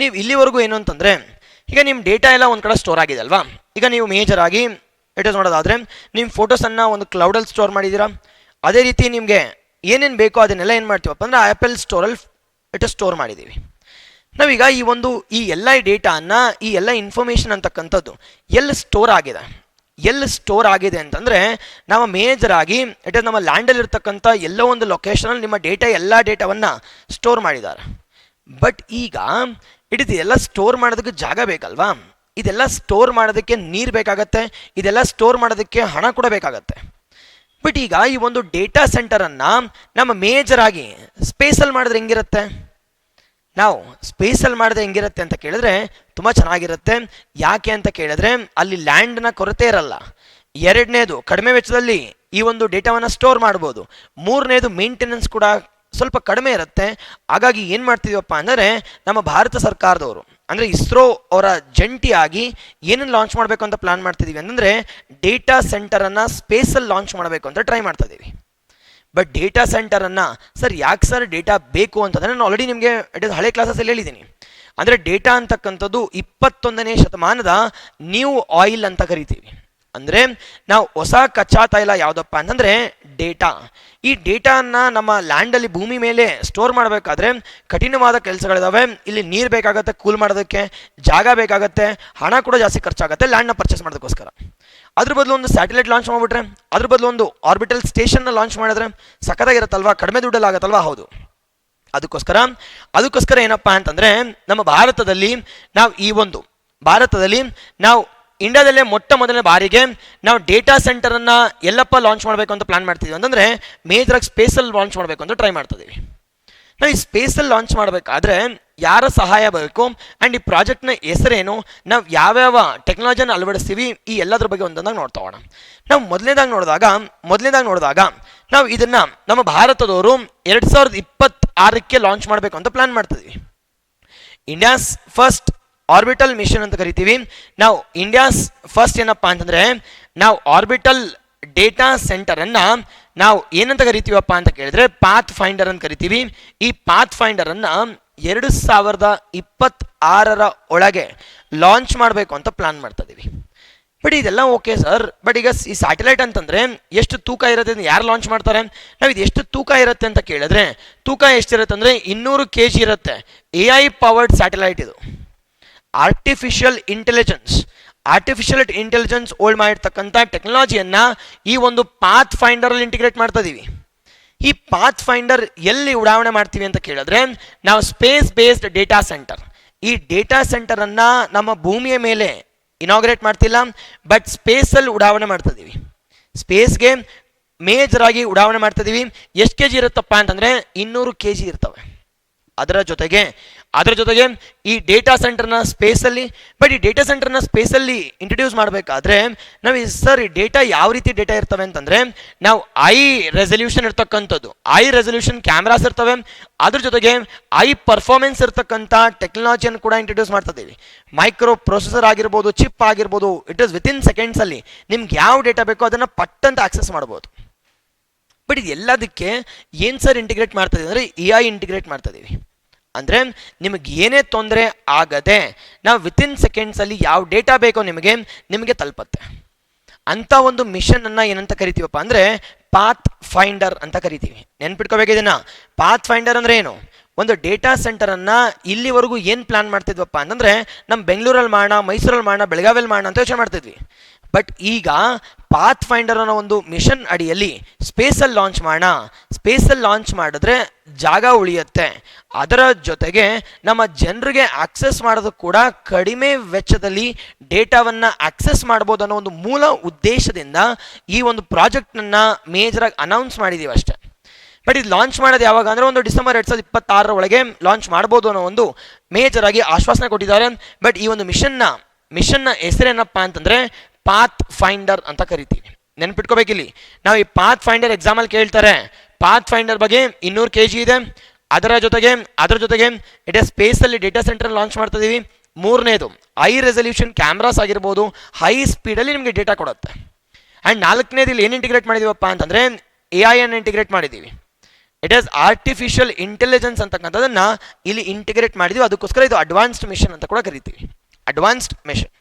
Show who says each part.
Speaker 1: ನೀವು ಇಲ್ಲಿವರೆಗೂ ಏನು ಅಂತಂದರೆ, ಈಗ ನಿಮ್ಮ ಡೇಟಾ ಎಲ್ಲ ಒಂದು ಕಡೆ ಸ್ಟೋರ್ ಆಗಿದೆ ಅಲ್ವಾ. ಈಗ ನೀವು ಮೇಜರ್ ಆಗಿ ಇಟ್ ಇಸ್ ನೋಡೋದಾದರೆ ನಿಮ್ಮ ಫೋಟೋಸನ್ನು ಒಂದು ಕ್ಲೌಡಲ್ಲಿ ಸ್ಟೋರ್ ಮಾಡಿದ್ದೀರಾ. ಅದೇ ರೀತಿ ನಿಮಗೆ ಏನೇನು ಬೇಕೋ ಅದನ್ನೆಲ್ಲ ಏನು ಮಾಡ್ತೀವಪ್ಪ ಅಂದರೆ ಆ್ಯಪಲ್ ಸ್ಟೋರಲ್ಲಿ ಸ್ಟೋರ್ ಮಾಡಿದ್ದೀವಿ. ನಾವೀಗ ಈ ಎಲ್ಲ ಡೇಟಾನ, ಈ ಎಲ್ಲ ಇನ್ಫಾರ್ಮೇಷನ್ ಅಂತಕ್ಕಂಥದ್ದು ಎಲ್ಲಿ ಸ್ಟೋರ್ ಆಗಿದೆ ಅಂತಂದರೆ, ನಾವು ಮೇಜರ್ ಆಗಿ ನಮ್ಮ ಲ್ಯಾಂಡಲ್ಲಿ ಇರ್ತಕ್ಕಂಥ ಎಲ್ಲೋ ಒಂದು ಲೊಕೇಶನಲ್ಲಿ ನಿಮ್ಮ ಎಲ್ಲ ಡೇಟಾವನ್ನು ಸ್ಟೋರ್ ಮಾಡಿದ್ದಾರೆ. ಬಟ್ ಈಗ ಇದೆಲ್ಲ ಸ್ಟೋರ್ ಮಾಡೋದಕ್ಕೆ ಜಾಗ ಬೇಕಲ್ವಾ, ಇದೆಲ್ಲ ಸ್ಟೋರ್ ಮಾಡೋದಕ್ಕೆ ನೀರು ಬೇಕಾಗತ್ತೆ, ಇದೆಲ್ಲ ಸ್ಟೋರ್ ಮಾಡೋದಕ್ಕೆ ಹಣ ಕೂಡ ಬೇಕಾಗತ್ತೆ. ಬಟ್ ಈಗ ಈ ಒಂದು ಡೇಟಾ ಸೆಂಟರನ್ನು ನಮ್ಮ ಮೇಜರ್ ಆಗಿ ಸ್ಪೇಸಲ್ಲಿ ಮಾಡಿದ್ರೆ ಹೆಂಗಿರುತ್ತೆ? ನಾವು ಸ್ಪೇಸಲ್ಲಿ ಮಾಡಿದ್ರೆ ಹೆಂಗಿರುತ್ತೆ ಅಂತ ಕೇಳಿದ್ರೆ ತುಂಬ ಚೆನ್ನಾಗಿರುತ್ತೆ. ಯಾಕೆ ಅಂತ ಕೇಳಿದ್ರೆ ಅಲ್ಲಿ ಲ್ಯಾಂಡ್ನ ಕೊರತೆ ಇರಲ್ಲ. ಎರಡನೇದು, ಕಡಿಮೆ ವೆಚ್ಚದಲ್ಲಿ ಈ ಒಂದು ಡೇಟಾವನ್ನು ಸ್ಟೋರ್ ಮಾಡ್ಬೋದು. ಮೂರನೇದು, ಮೇಂಟೆನೆನ್ಸ್ ಕೂಡ ಸ್ವಲ್ಪ ಕಡಿಮೆ ಇರುತ್ತೆ. ಹಾಗಾಗಿ ಏನು ಮಾಡ್ತಿದ್ದೀವಪ್ಪ ಅಂದರೆ, ನಮ್ಮ ಭಾರತ ಸರ್ಕಾರದವರು ಅಂದರೆ ಇಸ್ರೋ ಅವರ ಜಂಟಿಯಾಗಿ ಏನನ್ನು ಲಾಂಚ್ ಮಾಡಬೇಕು ಅಂತ ಪ್ಲಾನ್ ಮಾಡ್ತಿದ್ದೀವಿ ಅಂತಂದರೆ, ಡೇಟಾ ಸೆಂಟರನ್ನು ಸ್ಪೇಸಲ್ಲಿ ಲಾಂಚ್ ಮಾಡಬೇಕು ಅಂತ ಟ್ರೈ ಮಾಡ್ತಾ ಇದ್ದೀವಿ. ಬಟ್ ಡೇಟಾ ಸೆಂಟರನ್ನು ಸರ್ ಯಾಕೆ ಸರ್ ಡೇಟಾ ಬೇಕು ಅಂತಂದರೆ, ನಾನು ಆಲ್ರೆಡಿ ನಿಮಗೆ ಹಳೆ ಕ್ಲಾಸಲ್ಲಿ ಹೇಳಿದ್ದೀನಿ. ಅಂದರೆ ಡೇಟಾ ಅಂತಕ್ಕಂಥದ್ದು 21ನೇ ಶತಮಾನದ ನ್ಯೂ ಆಯಿಲ್ ಅಂತ ಕರಿತೀವಿ. ಅಂದರೆ ನಾವು ಹೊಸ ಕಚ್ಚಾ ತೈಲ ಯಾವುದಪ್ಪ ಅಂತಂದರೆ ಡೇಟಾ. ಈ ಡೇಟಾನ ನಮ್ಮ ಲ್ಯಾಂಡಲ್ಲಿ ಭೂಮಿ ಮೇಲೆ ಸ್ಟೋರ್ ಮಾಡಬೇಕಾದ್ರೆ ಕಠಿಣವಾದ ಕೆಲಸಗಳಿದಾವೆ. ಇಲ್ಲಿ ನೀರು ಬೇಕಾಗುತ್ತೆ, ಕೂಲ್ ಮಾಡೋದಕ್ಕೆ ಜಾಗ ಬೇಕಾಗುತ್ತೆ, ಹಣ ಕೂಡ ಜಾಸ್ತಿ ಖರ್ಚಾಗುತ್ತೆ ಲ್ಯಾಂಡ್ನ ಪರ್ಚೇಸ್ ಮಾಡೋದಕ್ಕೋಸ್ಕರ. ಅದ್ರ ಬದಲು ಒಂದು ಸ್ಯಾಟಲೈಟ್ ಲಾಂಚ್ ಮಾಡಿಬಿಟ್ರೆ, ಅದ್ರ ಬದಲು ಒಂದು ಆರ್ಬಿಟಲ್ ಸ್ಟೇಷನ್ನ ಲಾಂಚ್ ಮಾಡಿದ್ರೆ ಸಖತ್ತಾಗಿರುತ್ತಲ್ವಾ, ಕಡಿಮೆ ದುಡ್ಡಲ್ಲಿ ಆಗುತ್ತಲ್ವಾ? ಹೌದು. ಅದಕ್ಕೋಸ್ಕರ ಏನಪ್ಪ ಅಂತಂದರೆ, ನಮ್ಮ ಭಾರತದಲ್ಲಿ ನಾವು ಇಂಡಿಯಾದಲ್ಲೇ ಮೊಟ್ಟ ಮೊದಲನೇ ಬಾರಿಗೆ ನಾವು ಡೇಟಾ ಸೆಂಟರನ್ನು ಎಲ್ಲಪ್ಪ ಲಾಂಚ್ ಮಾಡಬೇಕು ಅಂತ ಪ್ಲಾನ್ ಮಾಡ್ತಿದ್ವಿ ಅಂತಂದರೆ, ಮೇಜರಾಗಿ ಸ್ಪೇಸಲ್ಲಿ ಲಾಂಚ್ ಮಾಡಬೇಕು ಅಂತ ಟ್ರೈ ಮಾಡ್ತಿದ್ದೀವಿ. ನಾವು ಈ ಸ್ಪೇಸಲ್ಲಿ ಲಾಂಚ್ ಮಾಡಬೇಕಾದ್ರೆ ಯಾರ ಸಹಾಯ ಬೇಕು ಆ್ಯಂಡ್ ಈ ಪ್ರಾಜೆಕ್ಟ್ನ ಹೆಸರೇನು, ನಾವು ಯಾವ್ಯಾವ ಟೆಕ್ನಾಲಜಿನ ಅಳವಡಿಸ್ತೀವಿ, ಈ ಎಲ್ಲದ್ರ ಬಗ್ಗೆ ಒಂದೊಂದಾಗಿ ನೋಡ್ತಾ ಹೋಗೋಣ. ನಾವು ಮೊದಲನೇದಾಗಿ ನೋಡಿದಾಗ ನಾವು ಇದನ್ನು ನಮ್ಮ ಭಾರತದವರು 2026ಕ್ಕೆ ಲಾಂಚ್ ಮಾಡಬೇಕು ಅಂತ ಪ್ಲಾನ್ ಮಾಡ್ತಿದ್ವಿ. ಇಂಡಿಯಾಸ್ ಫಸ್ಟ್ ಆರ್ಬಿಟಲ್ ಮಿಷನ್ ಅಂತ ಕರಿತೀವಿ. ನಾವು ಇಂಡಿಯಾಸ್ ಫಸ್ಟ್ ಏನಪ್ಪ ಅಂತಂದರೆ, ನಾವು ಆರ್ಬಿಟಲ್ ಡೇಟಾ ಸೆಂಟರನ್ನು ನಾವು ಏನಂತ ಕರಿತೀವಪ್ಪ ಅಂತ ಕೇಳಿದ್ರೆ ಪಾತ್ ಫೈಂಡರ್ ಅಂತ ಕರಿತೀವಿ. ಈ ಪಾತ್ ಫೈಂಡರನ್ನು 2026ರ ಒಳಗೆ ಲಾಂಚ್ ಮಾಡಬೇಕು ಅಂತ ಪ್ಲಾನ್ ಮಾಡ್ತಾ ಇದ್ದೀವಿ. ಬಟ್ ಇದೆಲ್ಲ ಓಕೆ ಸರ್, ಬಟ್ ಈಗ ಈ ಸ್ಯಾಟಲೈಟ್ ಅಂತಂದರೆ ಎಷ್ಟು ತೂಕ ಇರುತ್ತೆ ಅಂತ ಯಾರು ಲಾಂಚ್ ಮಾಡ್ತಾರೆ? ನಾವು ಇದು ಎಷ್ಟು ತೂಕ ಇರುತ್ತೆ ಅಂತ ಕೇಳಿದ್ರೆ, ತೂಕ ಎಷ್ಟಿರುತ್ತೆ ಅಂದರೆ 200 kg ಇರುತ್ತೆ. AI ಪವರ್ಡ್ ಸ್ಯಾಟಲೈಟ್ ಇದು. ಆರ್ಟಿಫಿಷಿಯಲ್ ಇಂಟೆಲಿಜೆನ್ಸ್ ಓಲ್ಡ್ ಮಾಡಿರ್ತಕ್ಕಂಥ ಟೆಕ್ನಾಲಜಿಯನ್ನು ಈ ಒಂದು ಪಾತ್ ಫೈಂಡರಲ್ಲಿ ಇಂಟಿಗ್ರೇಟ್ ಮಾಡ್ತಾ ಇದ್ದೀವಿ. ಈ ಪಾತ್ ಫೈಂಡರ್ ಎಲ್ಲಿ ಉಡಾವಣೆ ಮಾಡ್ತೀವಿ ಅಂತ ಕೇಳಿದ್ರೆ, ನಾವು ಸ್ಪೇಸ್ ಬೇಸ್ಡ್ ಡೇಟಾ ಸೆಂಟರ್, ಈ ಡೇಟಾ ಸೆಂಟರನ್ನು ನಮ್ಮ ಭೂಮಿಯ ಮೇಲೆ ಇನಾಗ್ರೇಟ್ ಮಾಡ್ತಿಲ್ಲ, ಬಟ್ ಸ್ಪೇಸಲ್ಲಿ ಉಡಾವಣೆ ಮಾಡ್ತಾ ಇದ್ದೀವಿ. ಸ್ಪೇಸ್ಗೆ ಮೇಜರ್ ಆಗಿ ಉಡಾವಣೆ ಮಾಡ್ತಾ ಇದ್ದೀವಿ. ಎಷ್ಟು kg ಇರುತ್ತಪ್ಪ ಅಂತಂದರೆ 200 kg ಇರ್ತವೆ. ಅದರ ಜೊತೆಗೆ ಈ ಡೇಟಾ ಸೆಂಟರ್ನ ಸ್ಪೇಸಲ್ಲಿ ಇಂಟ್ರಡ್ಯೂಸ್ ಮಾಡಬೇಕಾದ್ರೆ ನಾವು ಈ ಡೇಟಾ ಯಾವ ರೀತಿ ಡೇಟಾ ಇರ್ತವೆ ಅಂತಂದರೆ, ನಾವು ಐ ರೆಸಲ್ಯೂಷನ್ ಇರ್ತಕ್ಕಂಥದ್ದು, ಐ ರೆಸಲ್ಯೂಷನ್ ಕ್ಯಾಮ್ರಾಸ್ ಇರ್ತವೆ. ಅದ್ರ ಜೊತೆಗೆ ಐ ಪರ್ಫಾರ್ಮೆನ್ಸ್ ಇರ್ತಕ್ಕಂಥ ಟೆಕ್ನಾಲಜಿಯನ್ನು ಕೂಡ ಇಂಟ್ರಡ್ಯೂಸ್ ಮಾಡ್ತಾ ಇದ್ದೀವಿ. ಮೈಕ್ರೋ ಪ್ರೊಸೆಸರ್ ಆಗಿರ್ಬೋದು, ಚಿಪ್ ಆಗಿರ್ಬೋದು, ಇಟ್ ಇಸ್ ವಿತಿನ್ ಸೆಕೆಂಡ್ಸಲ್ಲಿ ನಿಮ್ಗೆ ಯಾವ ಡೇಟಾ ಬೇಕೋ ಅದನ್ನು ಪಟ್ಟಂತ ಆಕ್ಸೆಸ್ ಮಾಡ್ಬೋದು. ಬಟ್ ಇದು ಎಲ್ಲದಕ್ಕೆ ಏನು ಸರ್ ಇಂಟಿಗ್ರೇಟ್ ಮಾಡ್ತಾ ಇದ್ದೀವಿ ಅಂದರೆ AI ಇಂಟಿಗ್ರೇಟ್ ಮಾಡ್ತಾ ಇದ್ದೀವಿ. ಅಂದರೆ ನಿಮಗೆ ಏನೇ ತೊಂದರೆ ಆಗದೆ ನಾವು ವಿತಿನ್ ಸೆಕೆಂಡ್ಸಲ್ಲಿ ಯಾವ ಡೇಟಾ ಬೇಕೋ ನಿಮಗೆ ತಲುಪತ್ತೆ. ಅಂಥ ಒಂದು ಮಿಷನನ್ನು ಏನಂತ ಕರಿತೀವಪ್ಪ ಅಂದರೆ ಪಾತ್ ಫೈಂಡರ್ ಅಂತ ಕರಿತೀವಿ. ನೆನ್ಪಿಟ್ಕೋಬೇಕು ಇದನ್ನು. ಪಾತ್ ಫೈಂಡರ್ ಅಂದರೆ ಏನು? ಒಂದು ಡೇಟಾ ಸೆಂಟರನ್ನು ಇಲ್ಲಿವರೆಗೂ ಏನು ಪ್ಲಾನ್ ಮಾಡ್ತಿದ್ವಪ್ಪ ಅಂತಂದರೆ, ನಮ್ಮ ಬೆಂಗಳೂರಲ್ಲಿ ಮಾಡೋಣ, ಮೈಸೂರಲ್ಲಿ ಮಾಡೋಣ, ಬೆಳಗಾವಿಯಲ್ಲಿ ಮಾಡೋಣ ಅಂತ ಯೋಚನೆ ಮಾಡ್ತಿದ್ವಿ. ಬಟ್ ಈಗ ಪಾತ್ ಫೈಂಡರ್ ಅನ್ನೋ ಒಂದು ಮಿಷನ್ ಅಡಿಯಲ್ಲಿ ಸ್ಪೇಸಲ್ಲಿ ಲಾಂಚ್ ಮಾಡಿದ್ರೆ ಜಾಗ ಉಳಿಯುತ್ತೆ. ಅದರ ಜೊತೆಗೆ ನಮ್ಮ ಜನರಿಗೆ ಆಕ್ಸೆಸ್ ಮಾಡೋದಕ್ಕೆ ಕೂಡ ಕಡಿಮೆ ವೆಚ್ಚದಲ್ಲಿ ಡೇಟಾವನ್ನು ಆಕ್ಸೆಸ್ ಮಾಡ್ಬೋದು ಅನ್ನೋ ಒಂದು ಮೂಲ ಉದ್ದೇಶದಿಂದ ಈ ಒಂದು ಪ್ರಾಜೆಕ್ಟನ್ನು ಮೇಜರಾಗಿ ಅನೌನ್ಸ್ ಮಾಡಿದ್ದೀವಿ ಅಷ್ಟೇ. ಬಟ್ ಇದು ಲಾಂಚ್ ಮಾಡೋದು ಯಾವಾಗ ಅಂದರೆ, ಒಂದು ಡಿಸೆಂಬರ್ 2026 ಒಳಗೆ ಲಾಂಚ್ ಮಾಡ್ಬೋದು ಅನ್ನೋ ಒಂದು ಮೇಜರಾಗಿ ಆಶ್ವಾಸನೆ ಕೊಟ್ಟಿದ್ದಾರೆ. ಬಟ್ ಈ ಒಂದು ಮಿಷನ್ನ ಹೆಸರೇನಪ್ಪ ಅಂತಂದರೆ ಪಾತ್ ಫೈಂಡರ್ ಅಂತ ಕರಿತೀವಿ. ನೆನ್ಪಿಟ್ಕೋಬೇಕಿಲ್ಲಿ. ನಾವು ಈ ಪಾತ್ ಫೈಂಡರ್ ಎಕ್ಸಾಮಲ್ಲಿ ಕೇಳ್ತಾರೆ. ಪಾತ್ ಫೈಂಡರ್ ಬಗ್ಗೆ 200 kg ಇದೆ. ಅದರ ಜೊತೆಗೆ ಇಟ್ ಸ್ಪೇಸಲ್ಲಿ ಡೇಟಾ ಸೆಂಟರ್ ಲಾಂಚ್ ಮಾಡ್ತಾ ಇದ್ದೀವಿ. ಮೂರನೇದು ಹೈ ರೆಸಲ್ಯೂಷನ್ ಕ್ಯಾಮ್ರಾಸ್ ಆಗಿರ್ಬೋದು, ಹೈ ಸ್ಪೀಡಲ್ಲಿ ನಿಮಗೆ ಡೇಟಾ ಕೊಡುತ್ತೆ. ಆ್ಯಂಡ್ ನಾಲ್ಕನೇದು ಇಲ್ಲಿ ಏನು ಇಂಟಿಗ್ರೇಟ್ ಮಾಡಿದೀವಪ್ಪ ಅಂತಂದರೆ AI ಅನ್ನು ಇಂಟಿಗ್ರೇಟ್ ಮಾಡಿದ್ದೀವಿ. ಇಟ್ ಈಸ್ ಆರ್ಟಿಫಿಷಿಯಲ್ ಇಂಟೆಲಿಜೆನ್ಸ್ ಅಂತಕ್ಕಂಥದ್ದನ್ನ ಇಲ್ಲಿ ಇಂಟಿಗ್ರೇಟ್ ಮಾಡಿದ್ವಿ. ಅದಕ್ಕೋಸ್ಕರ ಇದು ಅಡ್ವಾನ್ಸ್ಡ್ ಮಿಷನ್ ಅಂತ ಕೂಡ ಕರಿತೀವಿ. Advanced mission.